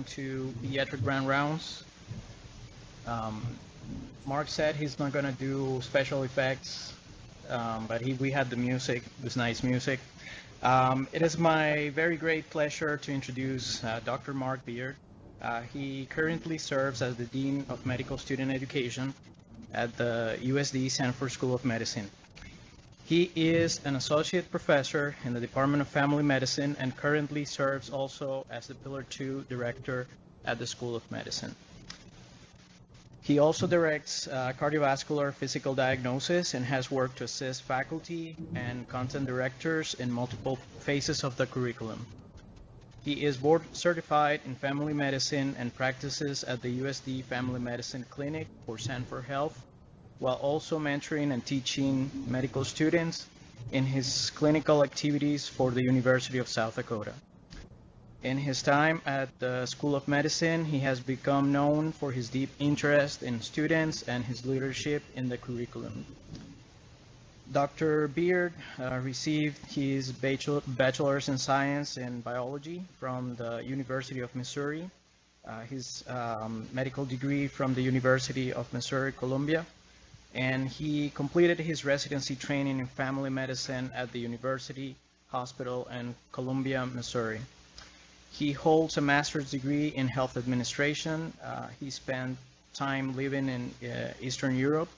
to Pediatric Grand Rounds. Um, Mark said he's not gonna do special effects, but we had the music. It was nice music. It is my very great pleasure to introduce Dr. Mark Beard. He currently serves as the Dean of Medical Student Education at the USD Sanford School of Medicine. He is an associate professor in the Department of Family Medicine and currently serves also as the Pillar 2 director at the School of Medicine. He also directs cardiovascular physical diagnosis and has worked to assist faculty and content directors in multiple phases of the curriculum. He is board certified in family medicine and practices at the USD Family Medicine Clinic for Sanford Health, while also mentoring and teaching medical students in his clinical activities for the University of South Dakota. In his time at the School of Medicine, he has become known for his deep interest in students and his leadership in the curriculum. Dr. Beard received his bachelor's in science in biology from the University of Missouri, his medical degree from the University of Missouri, Columbia, and he completed his residency training in family medicine at the University Hospital in Columbia, Missouri. He holds a master's degree in health administration. He spent time living in Eastern Europe,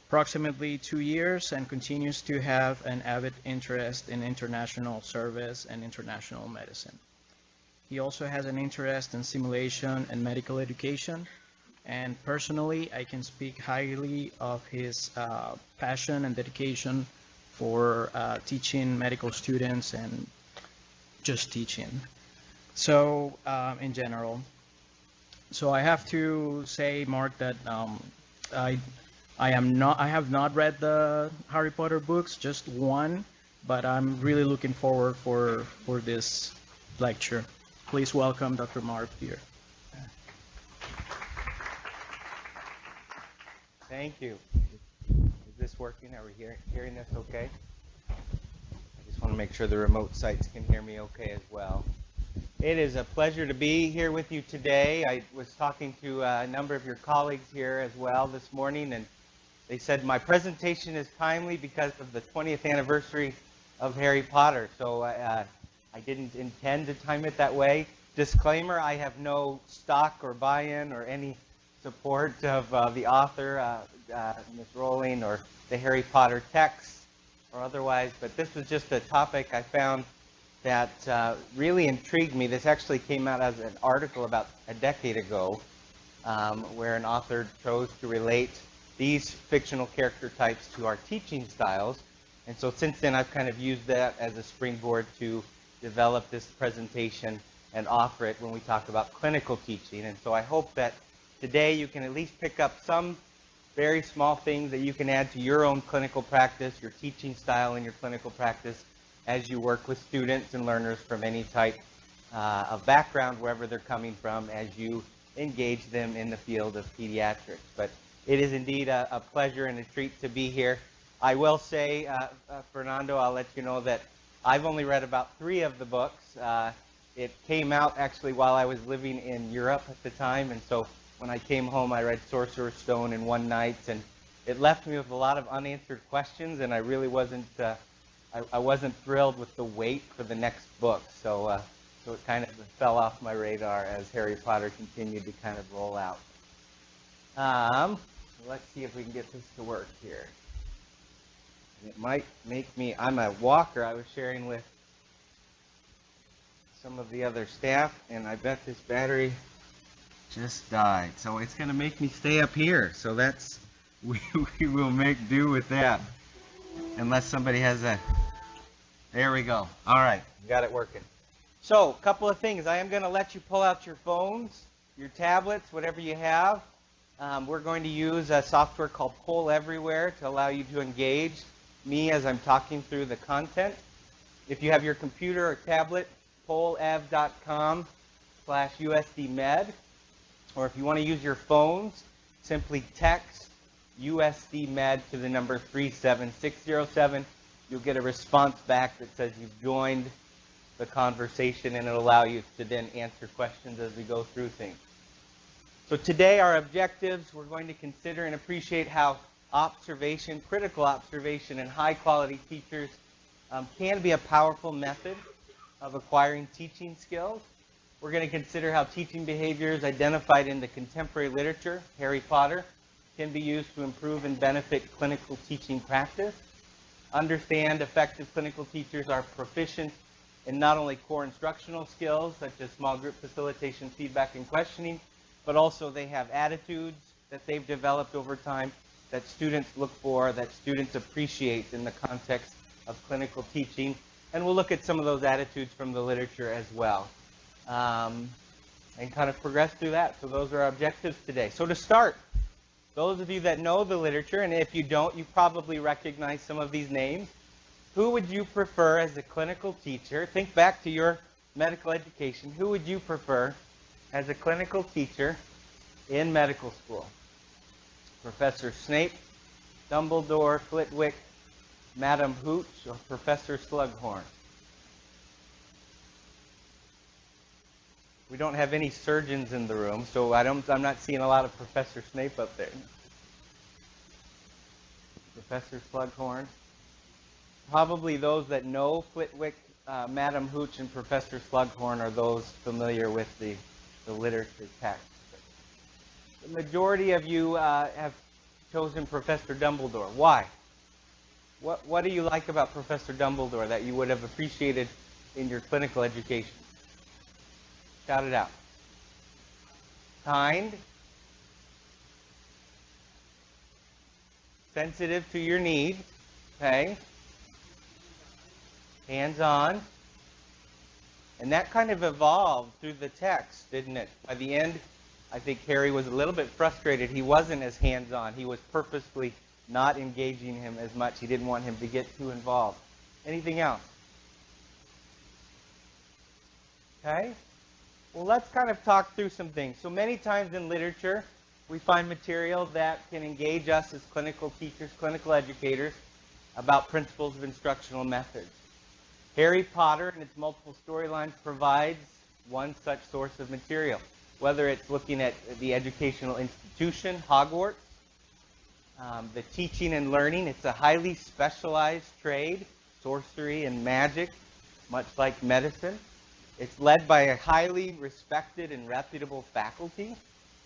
approximately 2 years, and continues to have an avid interest in international service and international medicine. He also has an interest in simulation and medical education. And personally, I can speak highly of his passion and dedication for teaching medical students and just teaching. So, in general, so I have to say, Mark, that I have not read the Harry Potter books, just one, but I'm really looking forward for this lecture. Please welcome Dr. Mark Beard. Thank you. Is this working? Are we hearing this okay? I just want to make sure the remote sites can hear me okay as well. It is a pleasure to be here with you today. I was talking to a number of your colleagues here as well this morning, and they said my presentation is timely because of the 20th anniversary of Harry Potter. So I didn't intend to time it that way. Disclaimer, I have no stock or buy-in or any support of the author, Ms. Rowling, or the Harry Potter text or otherwise, but this was just a topic I found that really intrigued me. This actually came out as an article about a decade ago where an author chose to relate these fictional character types to our teaching styles, and so since then I've kind of used that as a springboard to develop this presentation and offer it when we talk about clinical teaching. And so I hope that today you can at least pick up some very small things that you can add to your own clinical practice, your teaching style and your clinical practice as you work with students and learners from any type of background, wherever they're coming from, as you engage them in the field of pediatrics. But it is indeed a pleasure and a treat to be here. I will say, Fernando, I'll let you know that I've only read about 3 of the books. It came out actually while I was living in Europe at the time, and so when I came home, I read Sorcerer's Stone in one night, and it left me with a lot of unanswered questions, and I really wasn't thrilled with the wait for the next book. So it kind of fell off my radar as Harry Potter continued to kind of roll out. Let's see if we can get this to work here. It might make me, I'm a walker. I was sharing with some of the other staff, and I bet this battery just died. So it's going to make me stay up here. So that's, we will make do with that. Unless somebody has a, there we go. All right, got it working. So a couple of things. I am going to let you pull out your phones, your tablets, whatever you have. We're going to use a software called Poll Everywhere to allow you to engage me as I'm talking through the content. If you have your computer or tablet, pollev.com/USDmed. Or if you want to use your phones, simply text USDmed to the number 37607. You'll get a response back that says you've joined the conversation, and it'll allow you to then answer questions as we go through things. So today our objectives, we're going to consider and appreciate how observation, critical observation, and high-quality teachers can be a powerful method of acquiring teaching skills. We're going to consider how teaching behaviors identified in the contemporary literature, Harry Potter, can be used to improve and benefit clinical teaching practice. Understand effective clinical teachers are proficient in not only core instructional skills, such as small group facilitation, feedback, and questioning, but also they have attitudes that they've developed over time that students look for, that students appreciate in the context of clinical teaching. And we'll look at some of those attitudes from the literature as well, and kind of progress through that. So those are our objectives today. So to start, those of you that know the literature, and if you don't, you probably recognize some of these names. Who would you prefer as a clinical teacher? Think back to your medical education. Who would you prefer as a clinical teacher in medical school? Professor Snape, Dumbledore, Flitwick, Madam Hooch, or Professor Slughorn? We don't have any surgeons in the room, so I'm not seeing a lot of Professor Snape up there. Professor Slughorn. Probably those that know Flitwick, Madam Hooch, and Professor Slughorn are those familiar with the literature text. The majority of you have chosen Professor Dumbledore. Why? What do you like about Professor Dumbledore that you would have appreciated in your clinical education? Shout it out. Kind. Sensitive to your needs. Okay. Hands-on. And that kind of evolved through the text, didn't it? By the end, I think Harry was a little bit frustrated. He wasn't as hands-on. He was purposefully not engaging him as much. He didn't want him to get too involved. Anything else? Okay. Well, let's kind of talk through some things. So many times in literature, we find material that can engage us as clinical teachers, clinical educators, about principles of instructional methods. Harry Potter and its multiple storylines provides one such source of material. Whether it's looking at the educational institution, Hogwarts, the teaching and learning, it's a highly specialized trade, sorcery and magic, much like medicine. It's led by a highly respected and reputable faculty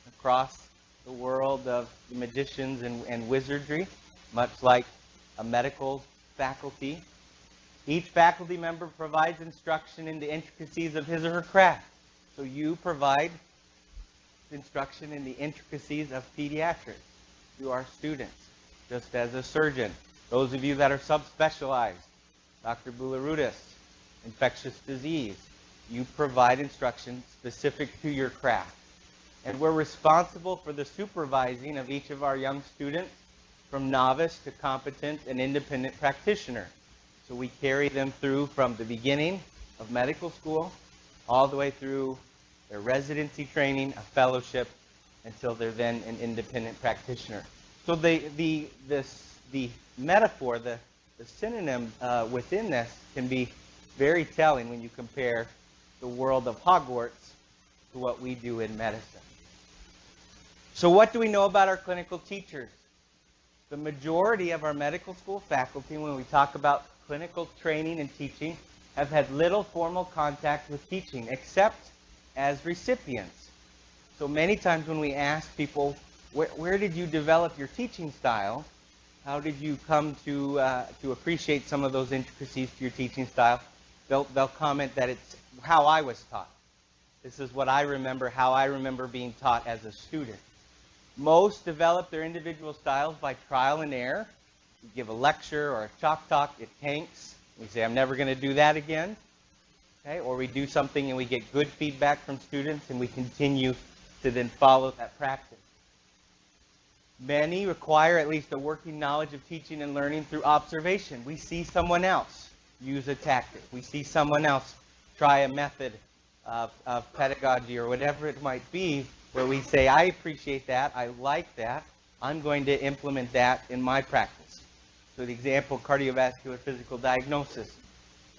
across the world of the magicians and wizardry, much like a medical faculty. Each faculty member provides instruction in the intricacies of his or her craft. So you provide instruction in the intricacies of pediatrics to our students, just as a surgeon. Those of you that are subspecialized, Dr. Boularudis, infectious disease, you provide instruction specific to your craft. And we're responsible for the supervising of each of our young students from novice to competent and independent practitioner. So we carry them through from the beginning of medical school all the way through their residency training, a fellowship, until they're then an independent practitioner. So the metaphor, the synonym within this can be very telling when you compare the world of Hogwarts to what we do in medicine. So what do we know about our clinical teachers? The majority of our medical school faculty, when we talk about clinical training and teaching, have had little formal contact with teaching, except as recipients. So many times when we ask people, where did you develop your teaching style? How did you come to appreciate some of those intricacies to your teaching style? They'll comment that it's how I was taught. This is what I remember, how I remember being taught as a student. Most develop their individual styles by trial and error. You give a lecture or a chalk talk, it tanks. We say, I'm never going to do that again. Okay? Or we do something and we get good feedback from students and we continue to then follow that practice. Many require at least a working knowledge of teaching and learning through observation. We see someone else use a tactic. We see someone else try a method of pedagogy or whatever it might be, where we say, I appreciate that, I like that, I'm going to implement that in my practice. So the example, cardiovascular physical diagnosis.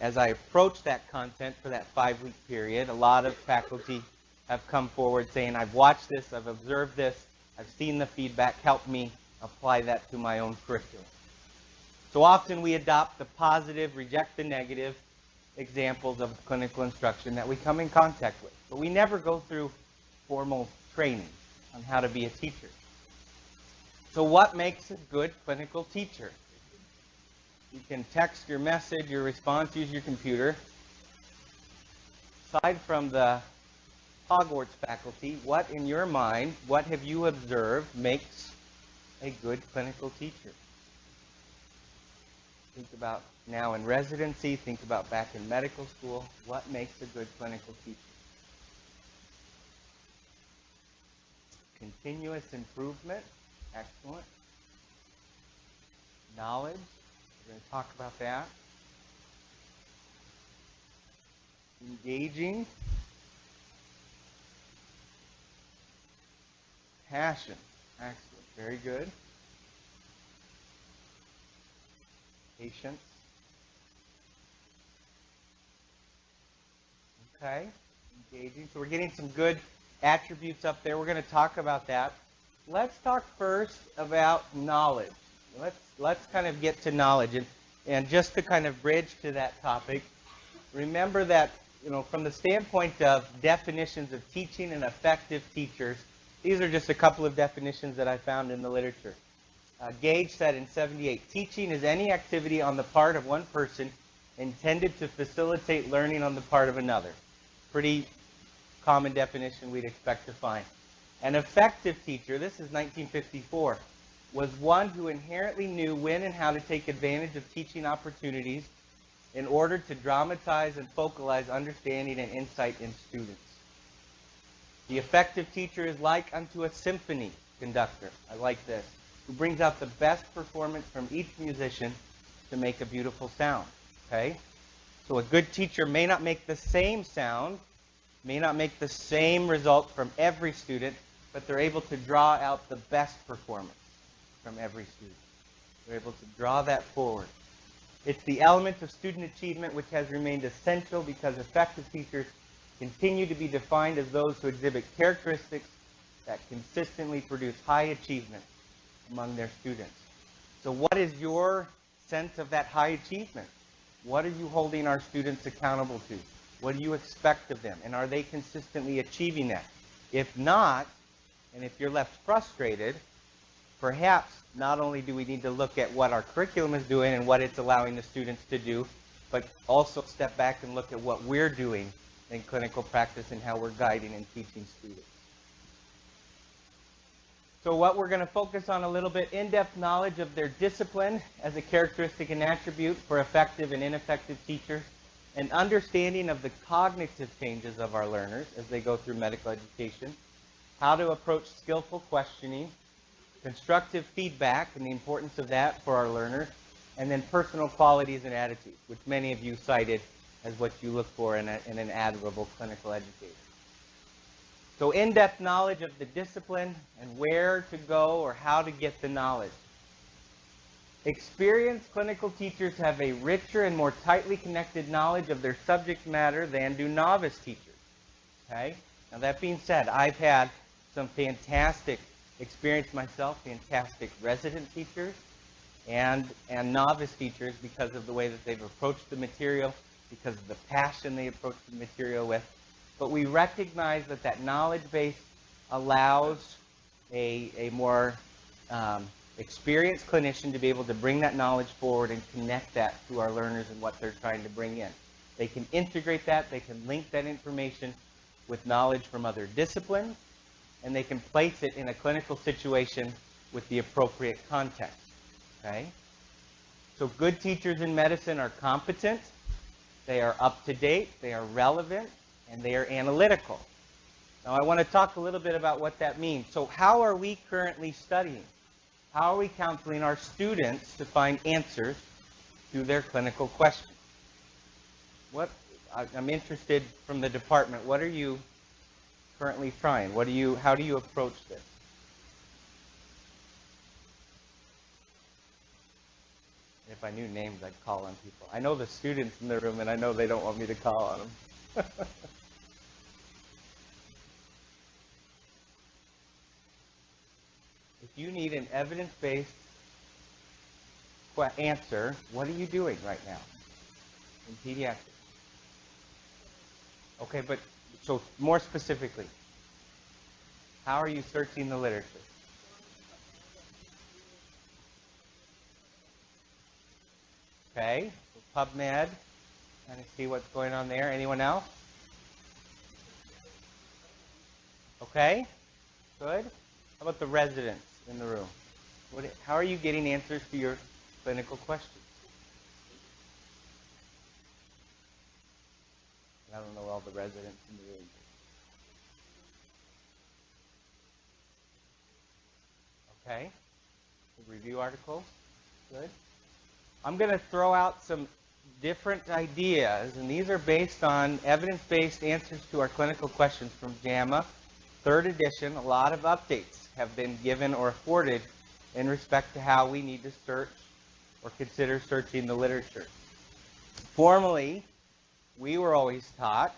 as I approach that content for that 5-week period, a lot of faculty have come forward saying, I've watched this, I've observed this, I've seen the feedback, help me apply that to my own curriculum. So often we adopt the positive, reject the negative examples of clinical instruction that we come in contact with. But we never go through formal training on how to be a teacher. So what makes a good clinical teacher? You can text your message, your response, use your computer. Aside from the Hogwarts faculty, what in your mind, what have you observed makes a good clinical teacher? Think about now in residency, think about back in medical school. What makes a good clinical teacher? Continuous improvement. Excellent. Knowledge. We're going to talk about that. Engaging. Passion. Excellent. Very good. Patience. Okay. Engaging. So we're getting some good attributes up there. We're going to talk about that. Let's talk first about knowledge. Let's kind of get to knowledge. And just to kind of bridge to that topic, remember that, from the standpoint of definitions of teaching and effective teachers, these are just a couple of definitions that I found in the literature. Gage said in 78, teaching is any activity on the part of one person intended to facilitate learning on the part of another. Pretty common definition we'd expect to find. An effective teacher, this is 1954, was one who inherently knew when and how to take advantage of teaching opportunities in order to dramatize and focalize understanding and insight in students. The effective teacher is like unto a symphony conductor. I like this. Who brings out the best performance from each musician to make a beautiful sound. Okay? So a good teacher may not make the same sound, may not make the same result from every student, but they're able to draw out the best performance from every student. They're able to draw that forward. It's the element of student achievement which has remained essential because effective teachers continue to be defined as those who exhibit characteristics that consistently produce high achievement among their students. So what is your sense of that high achievement? What are you holding our students accountable to? What do you expect of them? And are they consistently achieving that? If not, and if you're left frustrated, perhaps not only do we need to look at what our curriculum is doing and what it's allowing the students to do, but also step back and look at what we're doing in clinical practice and how we're guiding and teaching students. So what we're going to focus on a little bit, in-depth knowledge of their discipline as a characteristic and attribute for effective and ineffective teachers, an understanding of the cognitive changes of our learners as they go through medical education, how to approach skillful questioning, constructive feedback and the importance of that for our learners, and then personal qualities and attitudes, which many of you cited as what you look for in an admirable clinical educator. So in-depth knowledge of the discipline and where to go or how to get the knowledge. Experienced clinical teachers have a richer and more tightly connected knowledge of their subject matter than do novice teachers. Okay? Now that being said, I've had some fantastic experience myself, fantastic resident teachers and novice teachers because of the way that they've approached the material, because of the passion they approach the material with. But we recognize that that knowledge base allows a more experienced clinician to be able to bring that knowledge forward and connect that to our learners and what they're trying to bring in. They can integrate that, they can link that information with knowledge from other disciplines, and they can place it in a clinical situation with the appropriate context. Okay? So good teachers in medicine are competent, they are up to date, they are relevant, and they are analytical. Now I want to talk a little bit about what that means. So how are we currently studying? How are we counseling our students to find answers to their clinical questions? I'm interested from the department, what are you currently trying? How do you approach this? If I knew names, I'd call on people. I know the students in the room, and I know they don't want me to call on them. If you need an evidence-based answer, what are you doing right now in pediatrics? Okay, but so more specifically, how are you searching the literature? Okay, so PubMed, kind of see what's going on there. Anyone else? Okay, good. How about the residents in the room? How are you getting answers to your clinical questions? I don't know all the residents in the room. Okay, review articles, good. I'm going to throw out some different ideas, and these are based on evidence-based answers to our clinical questions from JAMA, 3rd edition. A lot of updates have been given or afforded in respect to how we need to search or consider searching the literature. Formerly, we were always taught,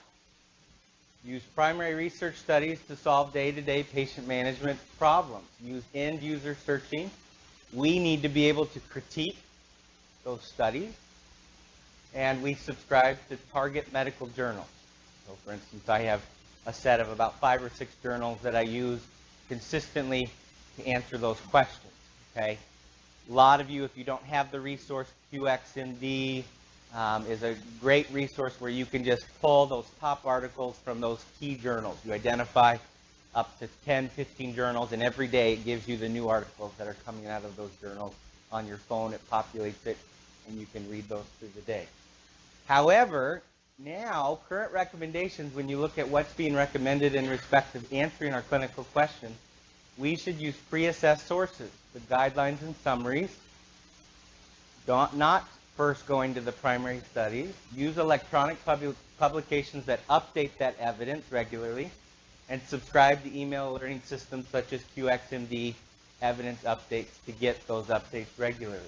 use primary research studies to solve day-to-day patient management problems. Use end-user searching. We need to be able to critique those studies, and we subscribe to target medical journals. So for instance, I have a set of about 5 or 6 journals that I use consistently to answer those questions. Okay, a lot of you, if you don't have the resource, QXMD is a great resource where you can just pull those top articles from those key journals. You identify up to 10, 15 journals, and every day it gives you the new articles that are coming out of those journals on your phone. It populates it, and you can read those through the day. However, now, current recommendations, when you look at what's being recommended in respect of answering our clinical questions, we should use pre-assessed sources, the guidelines and summaries, not first going to the primary studies. Use electronic publications that update that evidence regularly, and subscribe to email alerting systems such as QXMD evidence updates to get those updates regularly.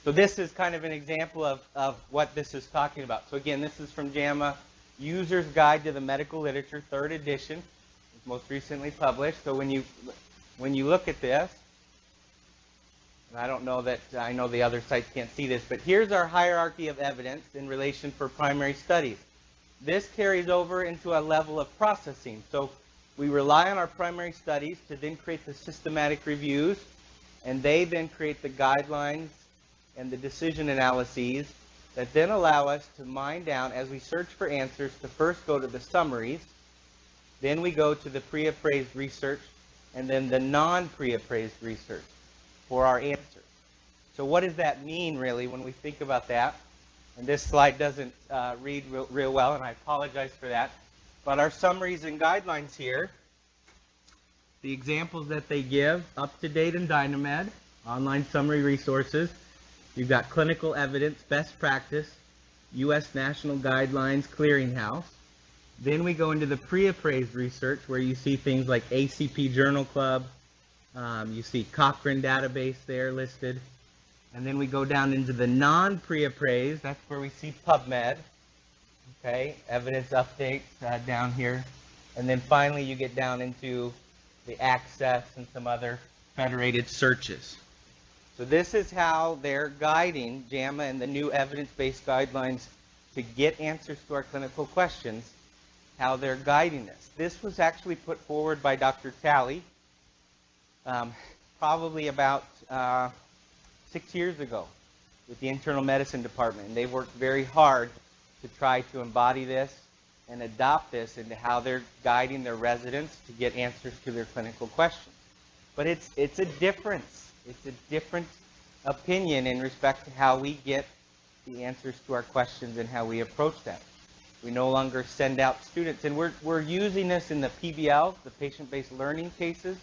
So this is kind of an example of what this is talking about. So again, this is from JAMA, User's Guide to the Medical Literature, 3rd edition. It's most recently published. So when you look at this, and I don't know that, I know the other sites can't see this, but here's our hierarchy of evidence in relation for primary studies. This carries over into a level of processing. So we rely on our primary studies to then create the systematic reviews, and they then create the guidelines and the decision analyses that then allow us to mine down as we search for answers to first go to the summaries, then we go to the pre-appraised research, and then the non-pre-appraised research for our answers. So what does that mean really when we think about that? And this slide doesn't read real well, and I apologize for that. But our summaries and guidelines here, the examples that they give, UpToDate and Dynamed, online summary resources. You've got clinical evidence, best practice, U.S. National Guidelines, Clearinghouse. Then we go into the pre-appraised research where you see things like ACP Journal Club. You see Cochrane database there listed. And then we go down into the non-pre-appraised. That's where we see PubMed. Okay, evidence updates down here. And then finally you get down into the Access and some other federated searches. So this is how they're guiding JAMA and the new evidence-based guidelines to get answers to our clinical questions, how they're guiding us. This was actually put forward by Dr. Talley probably about 6 years ago with the internal medicine department. And they've worked very hard to try to embody this and adopt this into how they're guiding their residents to get answers to their clinical questions. But it's a difference. It's a different opinion in respect to how we get the answers to our questions and how we approach them. We no longer send out students, and we're using this in the PBL, the patient-based learning cases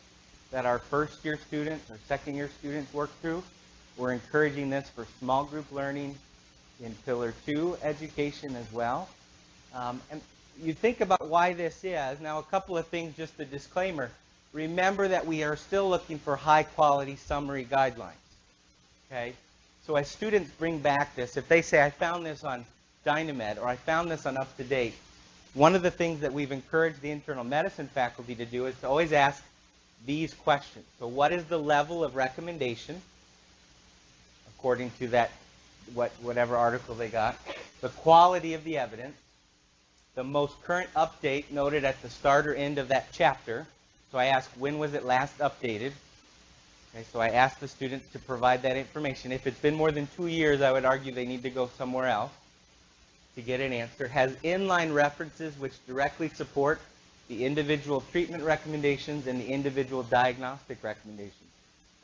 that our first-year students or second-year students work through. We're encouraging this for small group learning in Pillar 2 education as well. And you think about why this is. Now, a couple of things, just a disclaimer. Remember that we are still looking for high-quality summary guidelines. Okay? So as students bring back this, if they say, I found this on Dynamed or I found this on UpToDate, one of the things that we've encouraged the internal medicine faculty to do is to always ask these questions. So what is the level of recommendation according to that whatever article they got, the quality of the evidence, the most current update noted at the start or end of that chapter. So I ask, when was it last updated? Okay, so I ask the students to provide that information. If it's been more than 2 years, I would argue they need to go somewhere else to get an answer. Has inline references which directly support the individual treatment recommendations and the individual diagnostic recommendations.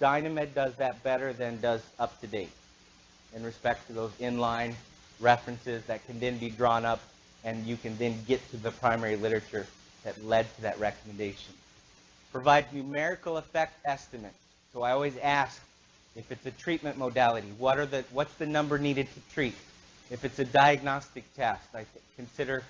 Dynamed does that better than does UpToDate in respect to those inline references that can then be drawn up and you can then get to the primary literature that led to that recommendation. Provide numerical effect estimates. So I always ask, if it's a treatment modality, what's the number needed to treat? If it's a diagnostic test, I consider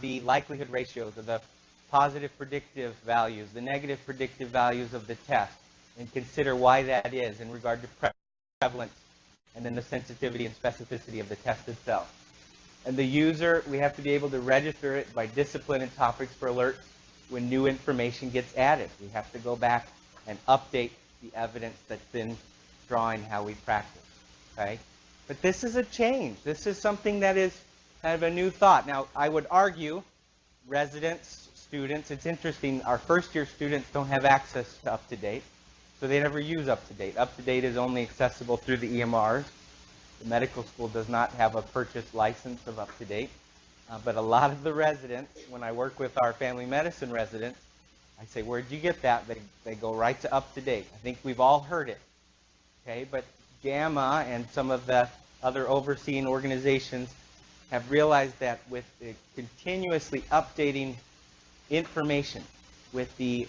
the likelihood ratios of the positive predictive values, the negative predictive values of the test, and consider why that is in regard to prevalence, and then the sensitivity and specificity of the test itself. And the user, we have to be able to register it by discipline and topics for alerts when new information gets added. We have to go back and update the evidence that's been drawing how we practice. Okay? But this is a change. This is something that is kind of a new thought. Now, I would argue, residents, students, it's interesting, our first-year students don't have access to UpToDate, so they never use UpToDate. UpToDate is only accessible through the EMRs. The medical school does not have a purchase license of UpToDate. But a lot of the residents, when I work with our family medicine residents, I say, where'd you get that? They go right to UpToDate. I think we've all heard it. Okay, but JAMA and some of the other overseeing organizations have realized that with the continuously updating information, with the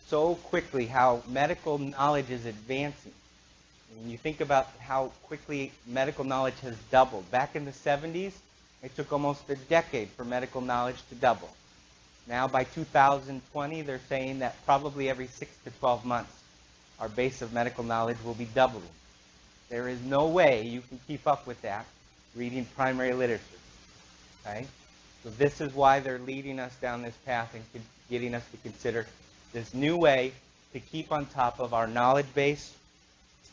so quickly how medical knowledge is advancing. When you think about how quickly medical knowledge has doubled. Back in the 70s, it took almost a decade for medical knowledge to double. Now by 2020, they're saying that probably every 6 to 12 months, our base of medical knowledge will be doubling. There is no way you can keep up with that reading primary literature. Okay? So this is why they're leading us down this path and getting us to consider this new way to keep on top of our knowledge base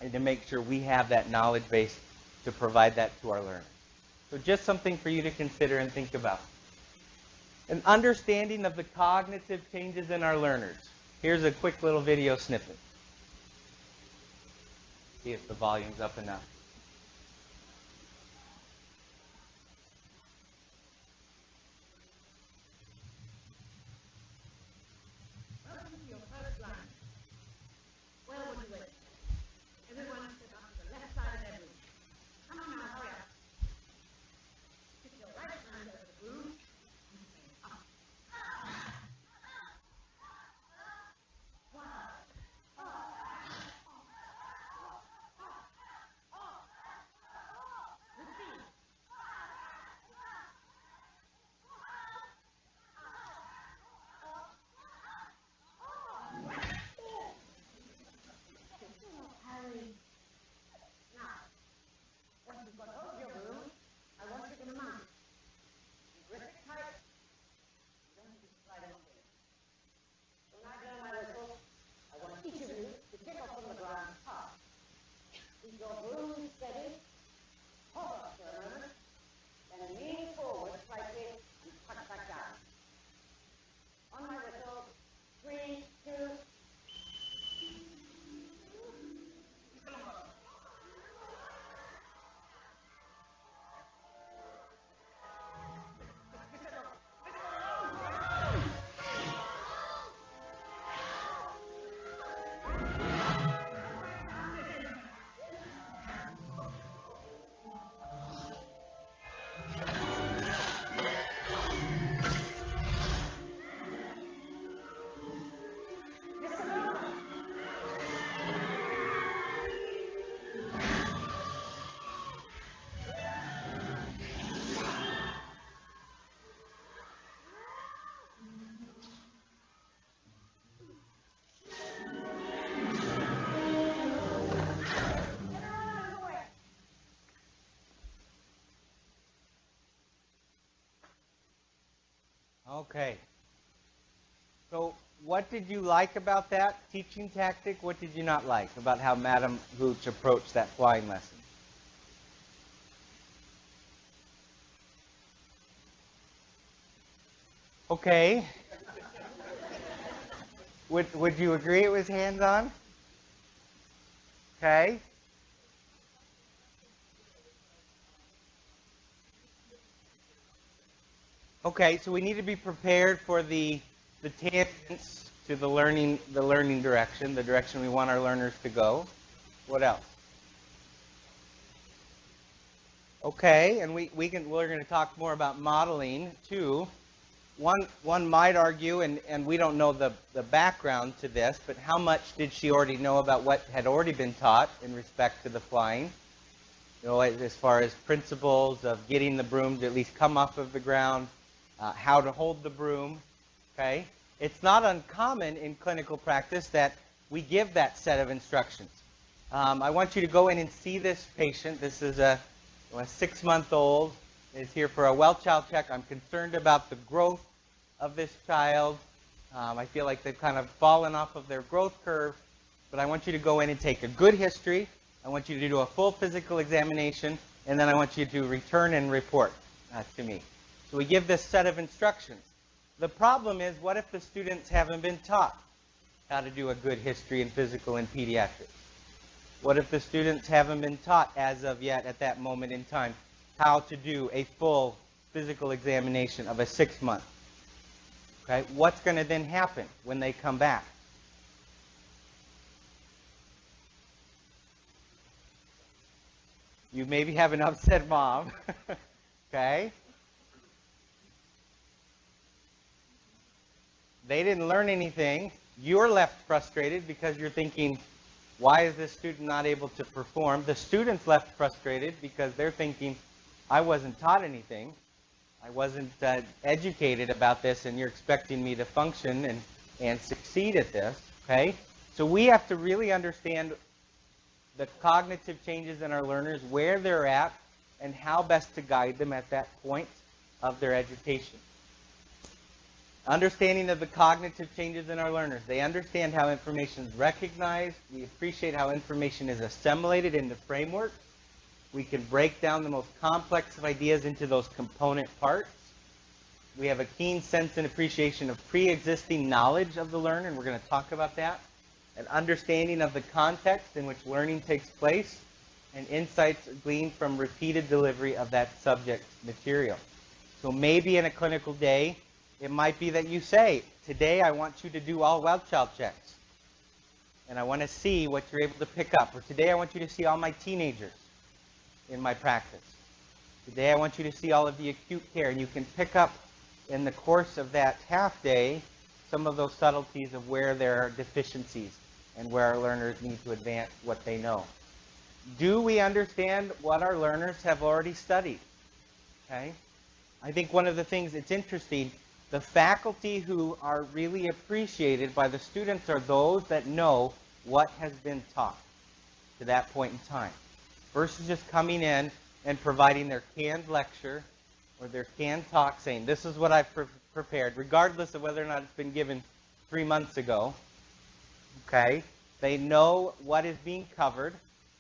and to make sure we have that knowledge base to provide that to our learners. So just something for you to consider and think about. An understanding of the cognitive changes in our learners. Here's a quick little video snippet. See if the volume's up enough. Okay. So what did you like about that teaching tactic? What did you not like about how Madam Hooch approached that flying lesson? Okay. Would you agree it was hands-on? Okay. Okay, so we need to be prepared for the tangents to the learning direction, the direction we want our learners to go. What else? Okay, and we're going to talk more about modeling too. One might argue, and we don't know the background to this, but how much did she already know about what had already been taught in respect to the flying? You know, as far as principles of getting the broom to at least come off of the ground, how to hold the broom, okay? It's not uncommon in clinical practice that we give that set of instructions. I want you to go in and see this patient. This is a 6-month-old. Is here for a well child check. I'm concerned about the growth of this child. I feel like they've kind of fallen off of their growth curve, but I want you to go in and take a good history. I want you to do a full physical examination, and then I want you to return and report to me. So we give this set of instructions. The problem is, what if the students haven't been taught how to do a good history in physical and pediatrics? What if the students haven't been taught as of yet at that moment in time how to do a full physical examination of a 6-month? Okay, what's going to then happen when they come back? You maybe have an upset mom. Okay? They didn't learn anything. You're left frustrated because you're thinking, why is this student not able to perform? The student's left frustrated because they're thinking, I wasn't taught anything. I wasn't educated about this, and you're expecting me to function and succeed at this. Okay? So we have to really understand the cognitive changes in our learners, where they're at, and how best to guide them at that point of their education. Understanding of the cognitive changes in our learners. They understand how information is recognized. We appreciate how information is assimilated into frameworks. We can break down the most complex of ideas into those component parts. We have a keen sense and appreciation of pre-existing knowledge of the learner, and we're going to talk about that. An understanding of the context in which learning takes place, and insights gleaned from repeated delivery of that subject material. So maybe in a clinical day, it might be that you say, today I want you to do all well child checks. And I want to see what you're able to pick up. Or today I want you to see all my teenagers in my practice. Today I want you to see all of the acute care. And you can pick up in the course of that half day some of those subtleties of where there are deficiencies and where our learners need to advance what they know. Do we understand what our learners have already studied? Okay? I think one of the things that's interesting, the faculty who are really appreciated by the students are those that know what has been taught to that point in time, versus just coming in and providing their canned lecture or their canned talk saying, this is what I've prepared, regardless of whether or not it's been given 3 months ago. Okay? They know what is being covered.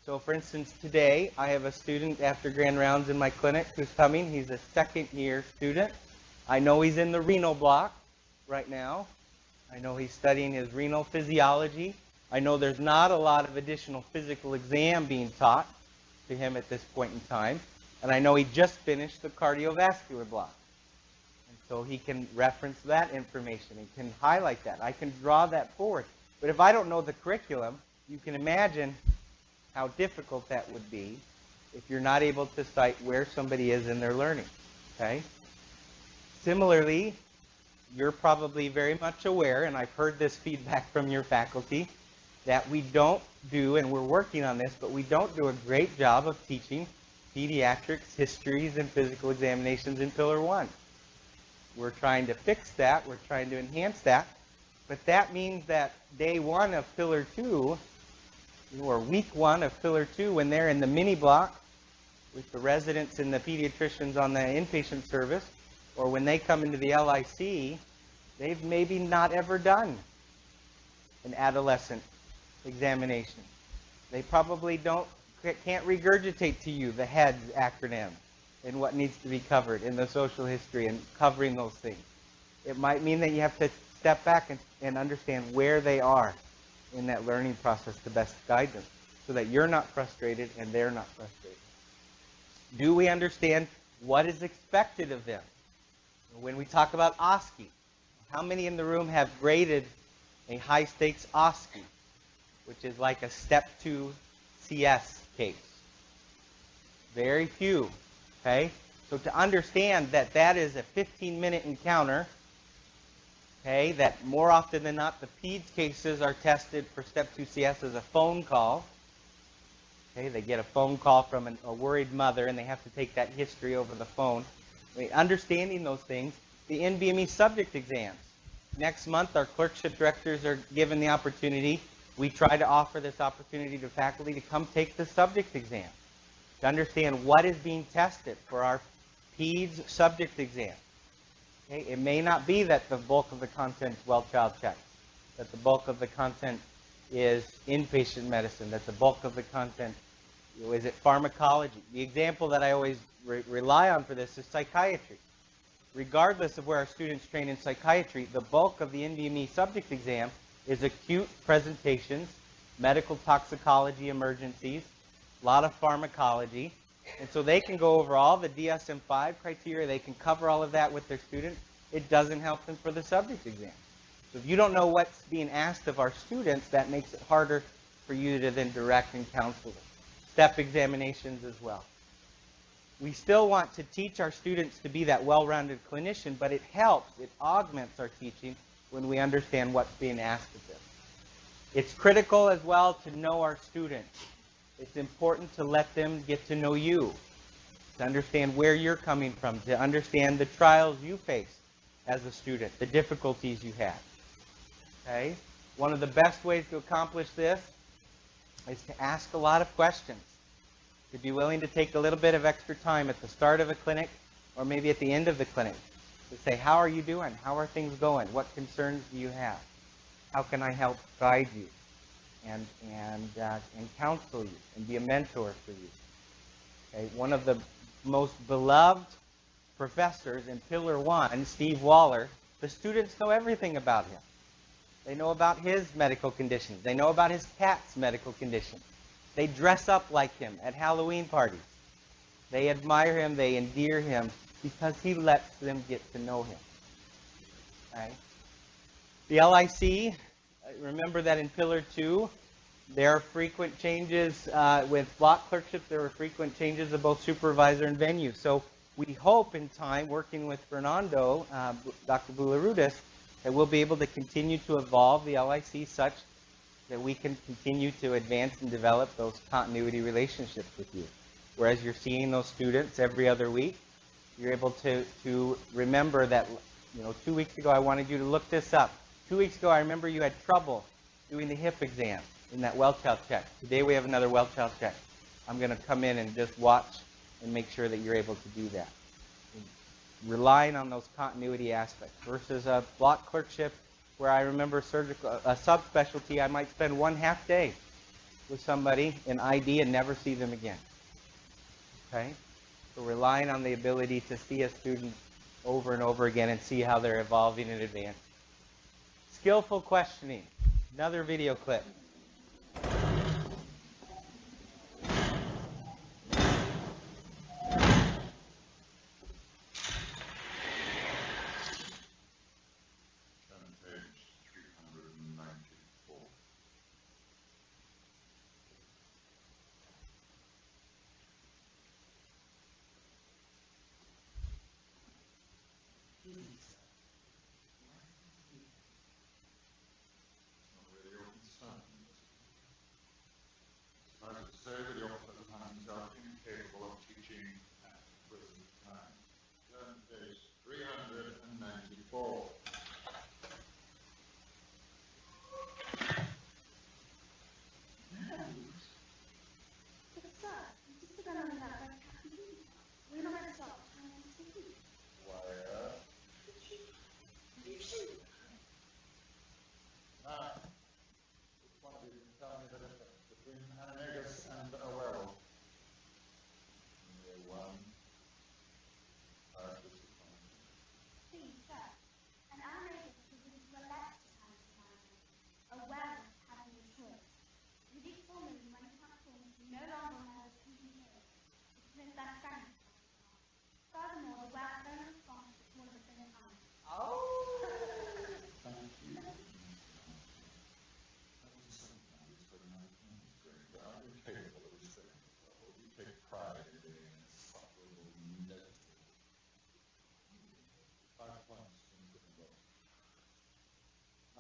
So, for instance, today I have a student after grand rounds in my clinic who's coming. He's a second-year student. I know he's in the renal block right now. I know he's studying his renal physiology. I know there's not a lot of additional physical exam being taught to him at this point in time. And I know he just finished the cardiovascular block. And so he can reference that information. He can highlight that. I can draw that forward. But if I don't know the curriculum, you can imagine how difficult that would be if you're not able to cite where somebody is in their learning. Okay? Similarly, you're probably very much aware, and I've heard this feedback from your faculty, that we don't do, and we're working on this, but we don't do a great job of teaching pediatrics, histories, and physical examinations in Pillar 1. We're trying to fix that. We're trying to enhance that. But that means that day 1 of Pillar 2, or week 1 of Pillar 2, when they're in the mini block with the residents and the pediatricians on the inpatient service, Or when they come into the LIC, they've maybe not ever done an adolescent examination. They probably can't regurgitate to you the HEAD acronym and what needs to be covered in the social history and covering those things. It might mean that you have to step back and understand where they are in that learning process to best guide them so that you're not frustrated and they're not frustrated. Do we understand what is expected of them? When we talk about OSCE, how many in the room have graded a high-stakes OSCE, which is like a step 2 CS case? Very few, okay? So to understand that that is a 15-minute encounter, okay, that more often than not the PEDS cases are tested for step 2 CS as a phone call. Okay, they get a phone call from a worried mother and they have to take that history over the phone. I mean, understanding those things, the NBME subject exams. Next month, our clerkship directors are given the opportunity. We try to offer this opportunity to faculty to come take the subject exam, to understand what is being tested for our PEDS subject exam. Okay? It may not be that the bulk of the content is well-child checked, that the bulk of the content is inpatient medicine, that the bulk of the content is it pharmacology. The example that I always rely on for this is psychiatry. Regardless of where our students train in psychiatry, the bulk of the NBME subject exam is acute presentations, medical toxicology emergencies, a lot of pharmacology. And so they can go over all the DSM-5 criteria. They can cover all of that with their students. It doesn't help them for the subject exam. So if you don't know what's being asked of our students, that makes it harder for you to then direct and counsel them. Step examinations as well. We still want to teach our students to be that well-rounded clinician, but it helps, it augments our teaching when we understand what's being asked of them. It's critical as well to know our students. It's important to let them get to know you, to understand where you're coming from, to understand the trials you face as a student, the difficulties you have. Okay? One of the best ways to accomplish this is to ask a lot of questions, to be willing to take a little bit of extra time at the start of a clinic or maybe at the end of the clinic to say, how are you doing? How are things going? What concerns do you have? How can I help guide you and counsel you and be a mentor for you? Okay? One of the most beloved professors in Pillar 1, Steve Waller, the students know everything about him. They know about his medical conditions. They know about his cat's medical condition. They dress up like him at Halloween parties. They admire him. They endear him because he lets them get to know him. Right? The LIC, remember that in Pillar 2, there are frequent changes with block clerkships. There were frequent changes of both supervisor and venue. So we hope in time, working with Fernando, Dr. Bularudis, that we'll be able to continue to evolve the LIC such that we can continue to advance and develop those continuity relationships with you. Whereas you're seeing those students every other week, you're able to remember that, 2 weeks ago I wanted you to look this up. 2 weeks ago I remember you had trouble doing the hip exam in that well-child check. Today we have another well-child check. I'm going to come in and just watch and make sure that you're able to do that. Relying on those continuity aspects versus a block clerkship where I remember a subspecialty, I might spend 1/2 day with somebody in ID and never see them again. Okay? So relying on the ability to see a student over and over again and see how they're evolving in advance. Skillful questioning. Another video clip.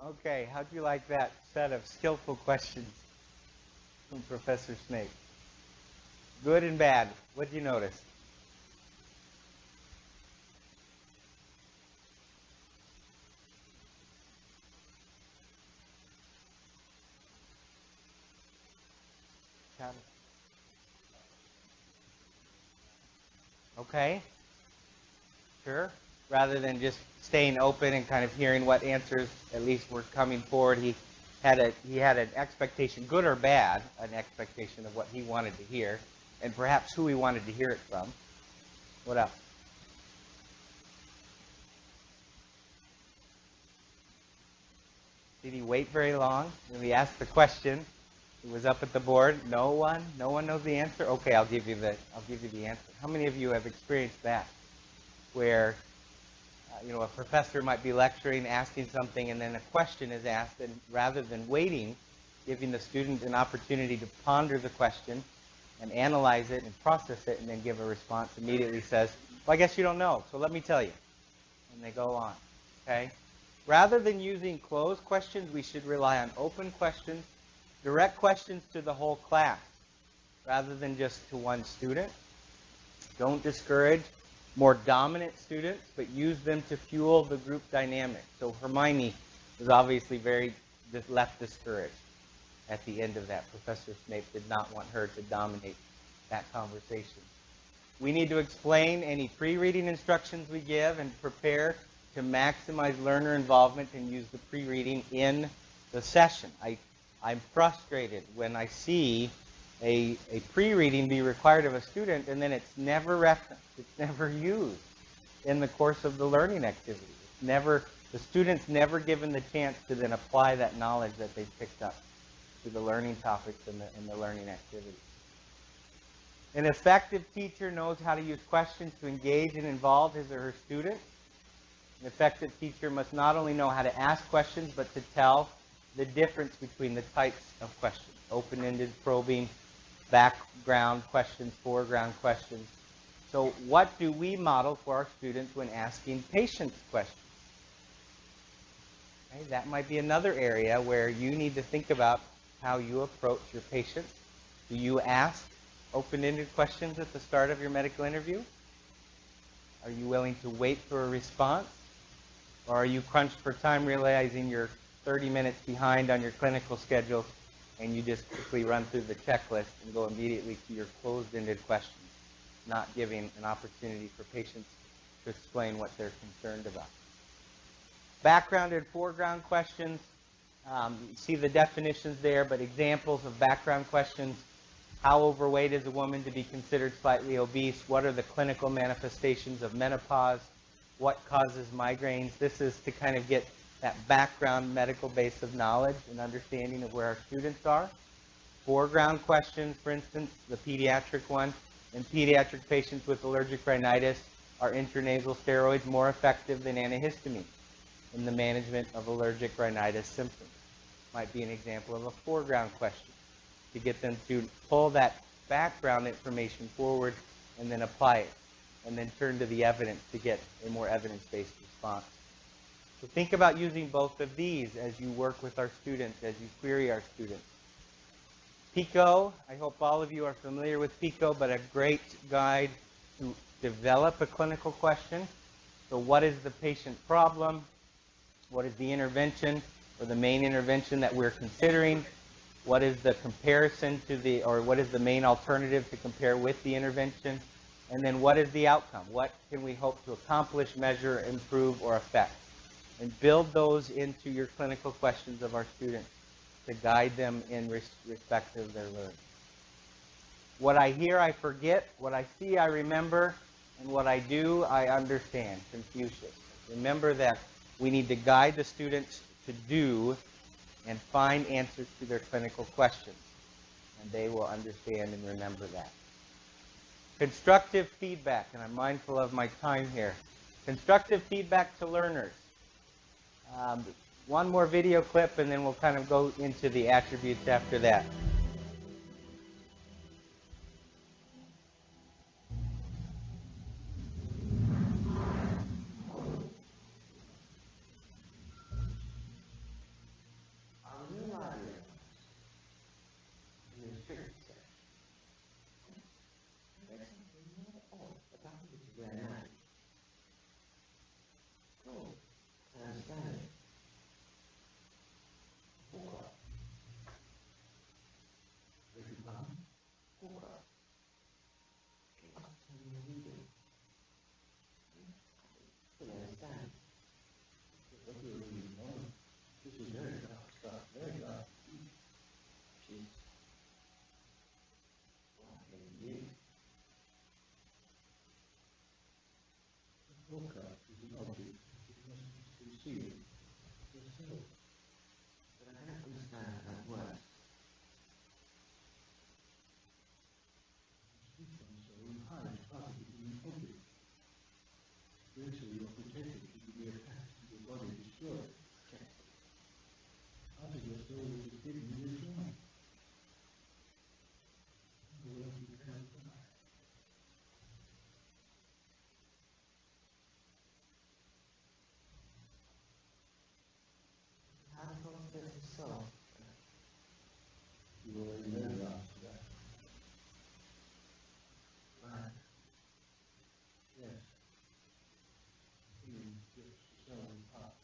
Okay, how'd you like that set of skillful questions from Professor Snape? Good and bad. What'd you notice? Okay, sure. Rather than just staying open and kind of hearing what answers at least were coming forward, he had an expectation, good or bad, an expectation of what he wanted to hear, and perhaps who he wanted to hear it from. What else? Did he wait very long? When we asked the question, it was up at the board. No one knows the answer. Okay, I'll give you the answer. How many of you have experienced that, where a professor might be lecturing, asking something, and then a question is asked, and rather than waiting, giving the student an opportunity to ponder the question and analyze it and process it and then give a response, immediately says, well, I guess you don't know, so let me tell you. And they go on. Okay? Rather than using closed questions, we should rely on open questions, direct questions to the whole class, rather than just to one student. Don't discourage more dominant students, but use them to fuel the group dynamic. So Hermione was obviously left discouraged at the end of that. Professor Snape did not want her to dominate that conversation. We need to explain any pre-reading instructions we give and prepare to maximize learner involvement and use the pre-reading in the session. I'm frustrated when I see a pre-reading be required of a student and then it's never referenced, it's never used in the course of the learning activity. The student's never given the chance to then apply that knowledge that they've picked up to the learning topics and the learning activities. An effective teacher knows how to use questions to engage and involve his or her students. An effective teacher must not only know how to ask questions, but to tell the difference between the types of questions: open-ended, probing, background questions, foreground questions. So what do we model for our students when asking patience questions? Okay, that might be another area where you need to think about how you approach your patients. Do you ask open-ended questions at the start of your medical interview? Are you willing to wait for a response? Or are you crunched for time, realizing you're 30 minutes behind on your clinical schedule and you just quickly run through the checklist and go immediately to your closed-ended questions, not giving an opportunity for patients to explain what they're concerned about? Background and foreground questions, you see the definitions there, but examples of background questions: how overweight is a woman to be considered slightly obese? What are the clinical manifestations of menopause? What causes migraines? This is to kind of get that background medical base of knowledge and understanding of where our students are. Foreground questions, for instance, the pediatric one. In pediatric patients with allergic rhinitis, are intranasal steroids more effective than antihistamine in the management of allergic rhinitis symptoms? Might be an example of a foreground question to get them to pull that background information forward and then apply it, and then turn to the evidence to get a more evidence-based response. So think about using both of these as you work with our students, as you query our students. PICO, I hope all of you are familiar with PICO, but a great guide to develop a clinical question. So what is the patient problem? What is the intervention or the main intervention that we're considering? What is the comparison to what is the main alternative to compare with the intervention? And then what is the outcome? What can we hope to accomplish, measure, improve, or affect? And build those into your clinical questions of our students to guide them in respect of their learning. What I hear, I forget. What I see, I remember. And what I do, I understand. Confucius. Remember that we need to guide the students to do and find answers to their clinical questions. And they will understand and remember that. Constructive feedback, and I'm mindful of my time here. Constructive feedback to learners. One more video clip, and then we'll kind of go into the attributes after that. forecast is an object that must be concealed yourself. But I don't understand how that works. You switch on so and hide particles in an object. Eventually your protector should be attached to your body destroyed. Part of your soul is hidden in this line. Otherwise you can't die. How do you get the soul? You already know the answer to that. Right. Yes. Healing strips the soul apart.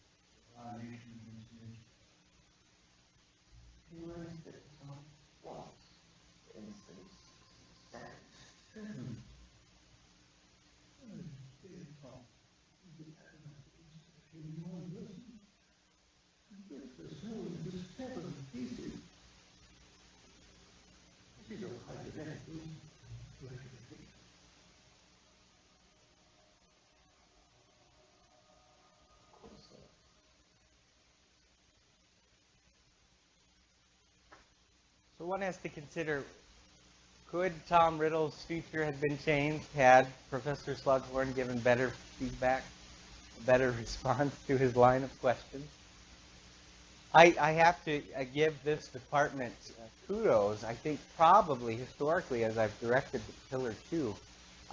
Violation against nature. Can you really split the soul? What? For instance, sex. Dear Tom, you human person. Breaks the soul into 7 pieces. This is a hypothetical. Of course so. So one has to consider, could Tom Riddle's future have been changed had Professor Slughorn given better feedback, a better response to his line of questions? I have to give this department kudos. I think probably historically, as I've directed the Pillar 2,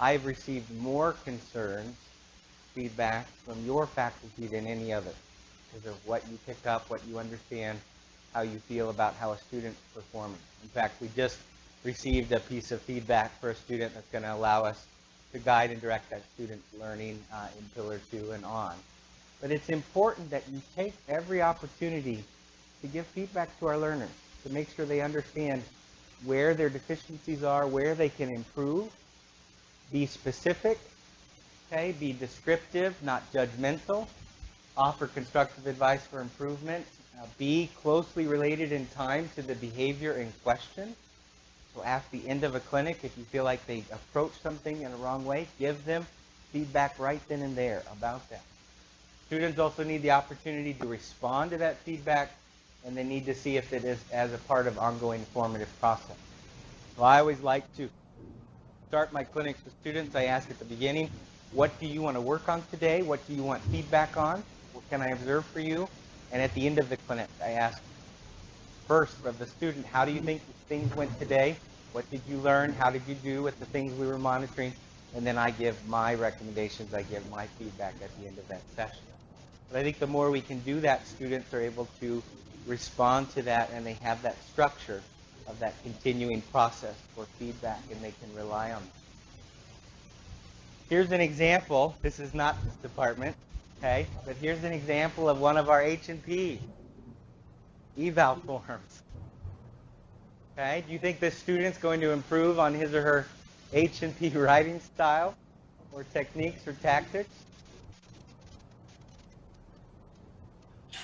I've received more concerns, feedback from your faculty than any other, because of what you pick up, what you understand, how you feel about how a student's performing. In fact, we just received a piece of feedback for a student that's going to allow us to guide and direct that student's learning in Pillar 2 and on. But it's important that you take every opportunity to give feedback to our learners, to make sure they understand where their deficiencies are, where they can improve. Be specific, okay? Be descriptive, not judgmental. Offer constructive advice for improvement. Be closely related in time to the behavior in question. So at the end of a clinic, if you feel like they approach something in a wrong way, give them feedback right then and there about that. Students also need the opportunity to respond to that feedback, and they need to see if it is as a part of ongoing formative process. So I always like to start my clinics with students. I ask at the beginning, what do you want to work on today? What do you want feedback on? What can I observe for you? And at the end of the clinic, I ask first of the student, how do you think things went today? What did you learn? How did you do with the things we were monitoring? And then I give my recommendations. I give my feedback at the end of that session. But I think the more we can do that, students are able to respond to that, and they have that structure of that continuing process for feedback, and they can rely on it. Here's an example. This is not this department, okay? But here's an example of one of our H&P eval forms. Okay? Do you think this student's going to improve on his or her H&P writing style or techniques or tactics?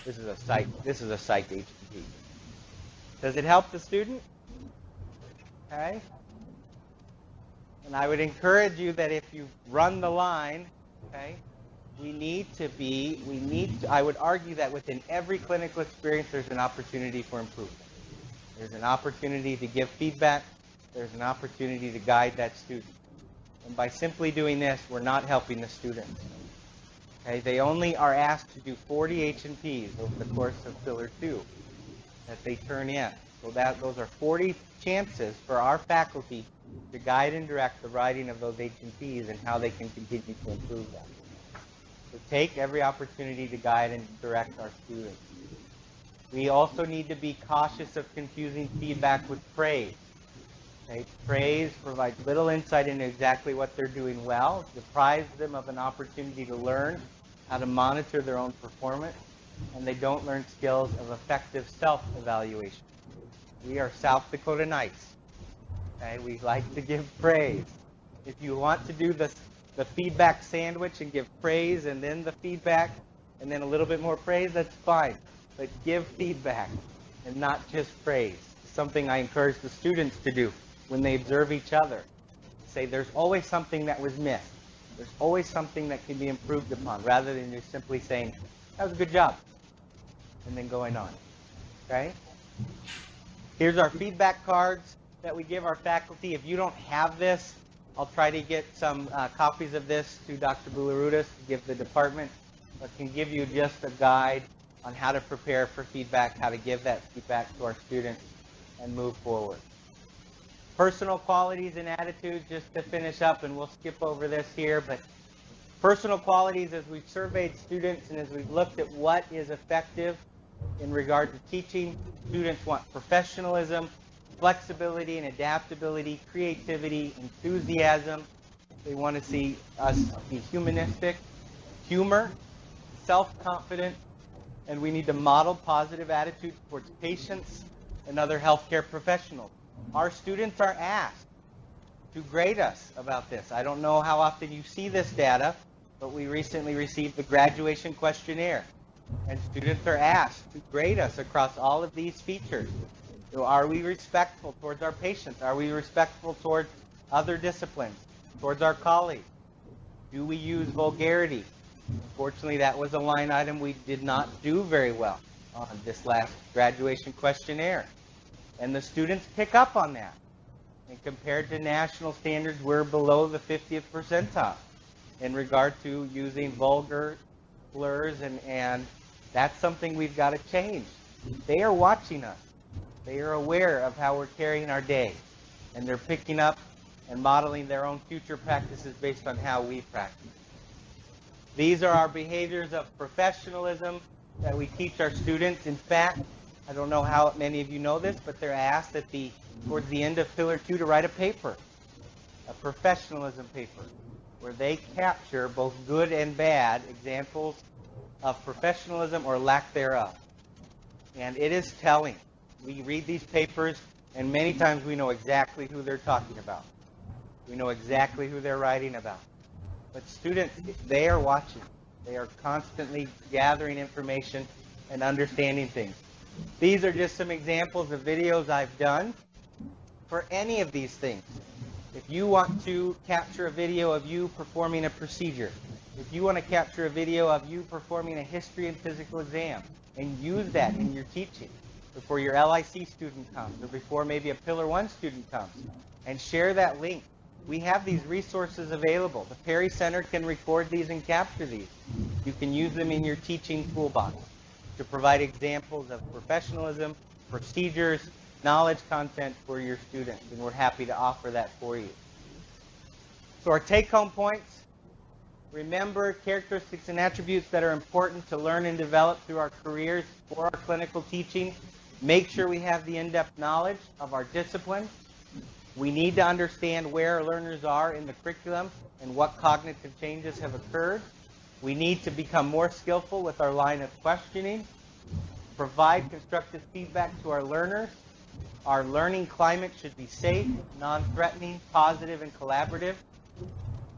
This is a psych H&P. Does it help the student? Okay? And I would encourage you that if you run the line, okay, I would argue that within every clinical experience there's an opportunity for improvement. There's an opportunity to give feedback. There's an opportunity to guide that student. And by simply doing this, we're not helping the students. Okay, they only are asked to do 40 H&Ps over the course of Pillar 2 that they turn in. So those are 40 chances for our faculty to guide and direct the writing of those H&Ps and how they can continue to improve them. So take every opportunity to guide and direct our students. We also need to be cautious of confusing feedback with praise. Okay? Praise provides little insight into exactly what they're doing well, deprives them of an opportunity to learn how to monitor their own performance, and they don't learn skills of effective self-evaluation. We are South Dakota nice. Okay? We like to give praise. If you want to do the feedback sandwich and give praise and then the feedback and then a little bit more praise, that's fine. But give feedback and not just praise. It's something I encourage the students to do when they observe each other. Say there's always something that was missed. There's always something that can be improved upon, rather than just simply saying, that was a good job, and then going on. Okay? Here's our feedback cards that we give our faculty. If you don't have this, I'll try to get some copies of this to Dr. Boularudis to give the department, but can give you just a guide on how to prepare for feedback, how to give that feedback to our students, and move forward. Personal qualities and attitudes, just to finish up, and we'll skip over this here, but personal qualities, as we've surveyed students and as we've looked at what is effective in regard to teaching, students want professionalism, flexibility and adaptability, creativity, enthusiasm. They want to see us be humanistic, humor, self-confident, and we need to model positive attitudes towards patients and other healthcare professionals. Our students are asked to grade us about this. I don't know how often you see this data, but we recently received the graduation questionnaire, and students are asked to grade us across all of these features. So are we respectful towards our patients? Are we respectful towards other disciplines, towards our colleagues? Do we use vulgarity? Unfortunately, that was a line item we did not do very well on this last graduation questionnaire. And the students pick up on that. And compared to national standards, we're below the 50th percentile in regard to using vulgar slurs, and that's something we've got to change. They are watching us. They are aware of how we're carrying our day, and they're picking up and modeling their own future practices based on how we practice. These are our behaviors of professionalism that we teach our students. In fact, I don't know how many of you know this, but they're asked towards the end of Pillar 2 to write a paper, a professionalism paper, where they capture both good and bad examples of professionalism or lack thereof. And it is telling. We read these papers, and many times we know exactly who they're talking about. We know exactly who they're writing about. But students, they are watching. They are constantly gathering information and understanding things. These are just some examples of videos I've done for any of these things. If you want to capture a video of you performing a procedure, if you want to capture a video of you performing a history and physical exam, and use that in your teaching before your LIC student comes, or before maybe a Pillar 1 student comes, and share that link. We have these resources available. The Perry Center can record these and capture these. You can use them in your teaching toolbox to provide examples of professionalism, procedures, knowledge content for your students, and we're happy to offer that for you. So our take-home points: remember characteristics and attributes that are important to learn and develop through our careers for our clinical teaching. Make sure we have the in-depth knowledge of our discipline. We need to understand where our learners are in the curriculum and what cognitive changes have occurred. We need to become more skillful with our line of questioning. Provide constructive feedback to our learners. Our learning climate should be safe, non-threatening, positive, and collaborative.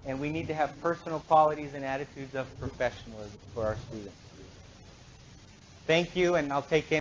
And we need to have personal qualities and attitudes of professionalism for our students. Thank you, and I'll take any